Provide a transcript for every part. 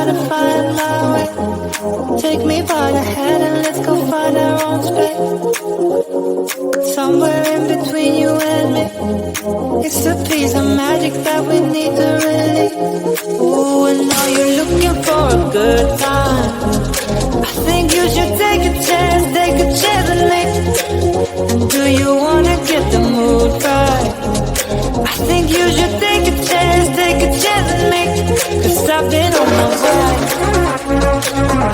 try to find my way. Take me by the hand and let's go find our own space. Somewhere in between you and me, it's a piece of magic that we need to release. Ooh, and now you're looking for a good time. I think you should take a chance with me. And do you wanna get the mood right? I think you should take a chance with me. 'Cause I've been on my way.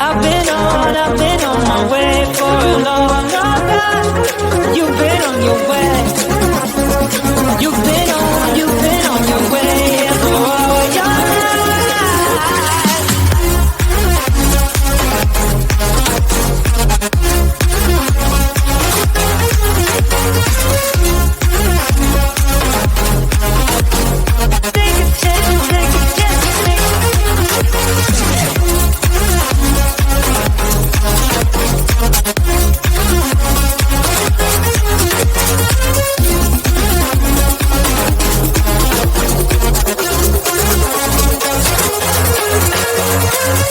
I've been on my way for a long, long time. You've been on your way. You've been on your way for all your life. Take a chance with me.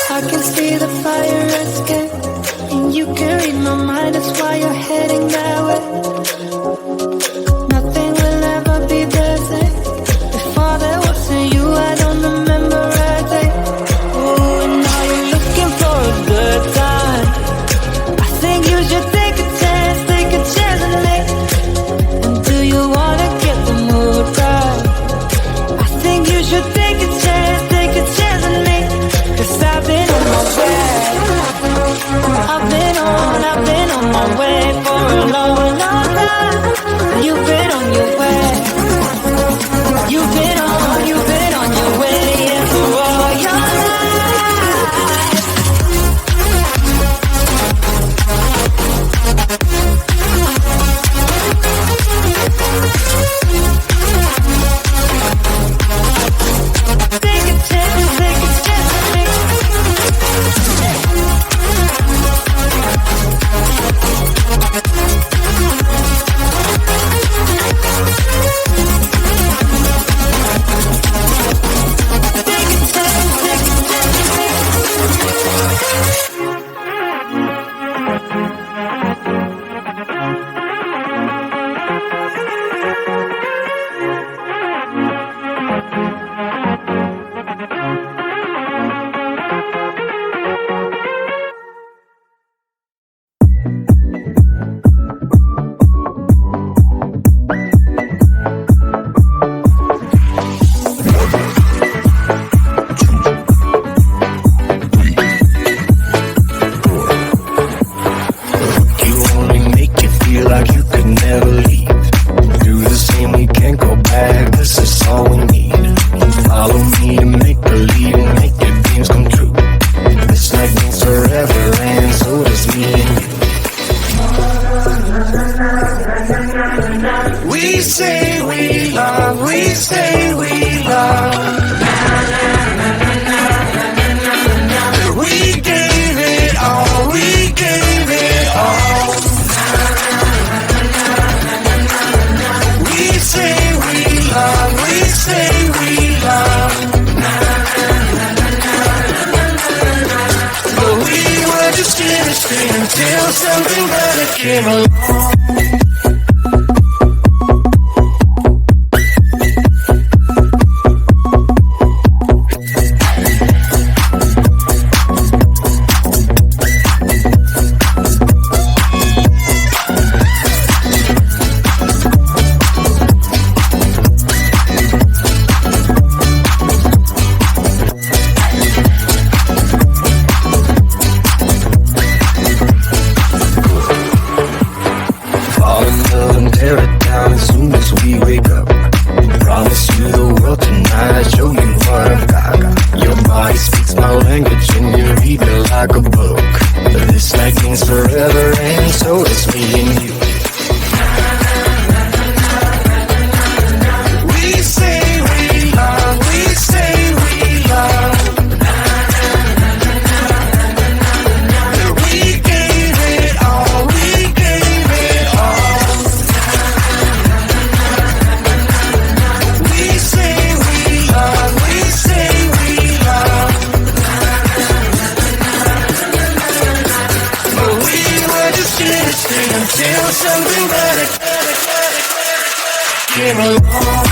I can see the fire escape, and you can read my mind, that's why you're heading that way. Nothing will ever be the same. Before there wasn't you, I don't remember a day. Oh, and now you're looking for a good time. I think you should take a chance with me. And do you wanna get the mood right? I think you should take a chance with me. 'Cause I've been on my way. I've been on my way for a long, long time. You've been on your way. You've been on your way, yeah, for all your life. Take a chance with me. Until something better came along. something better. Came along.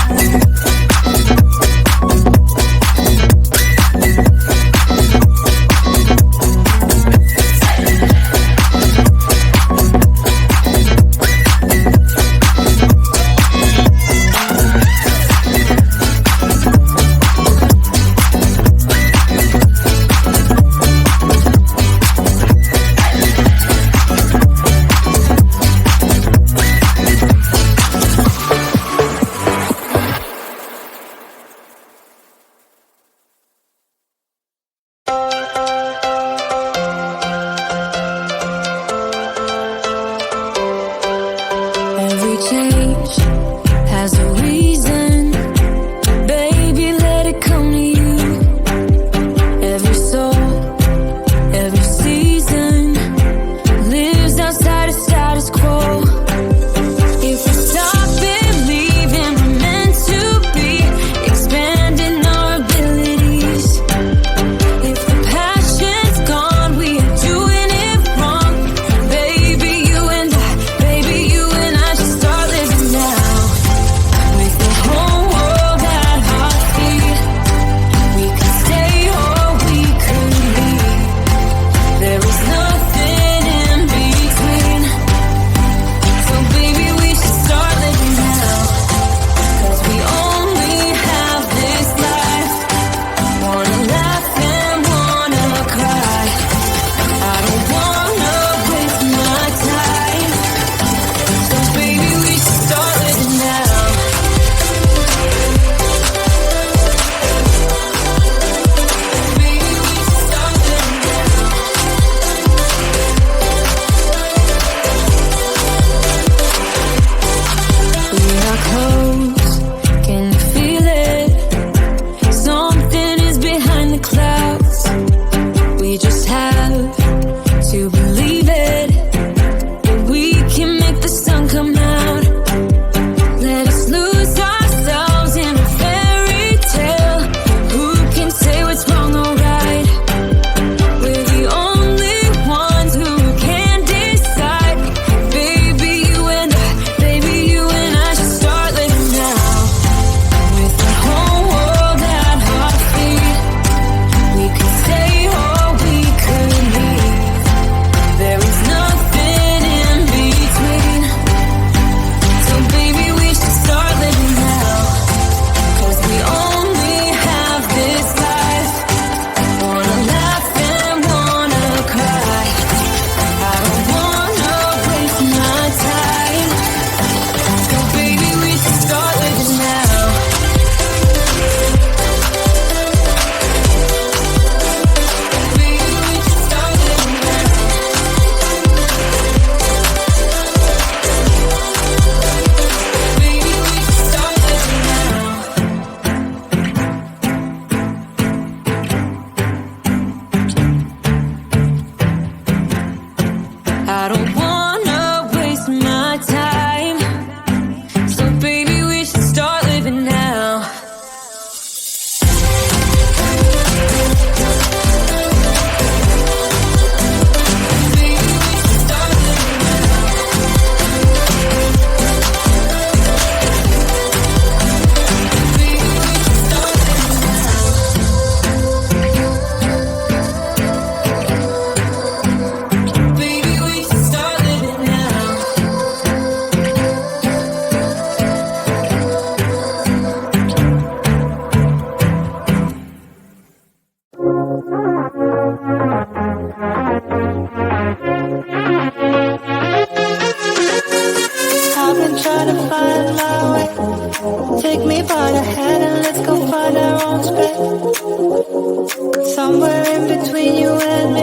Somewhere in between you and me,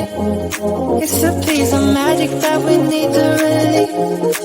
it's a piece of magic that we need to release.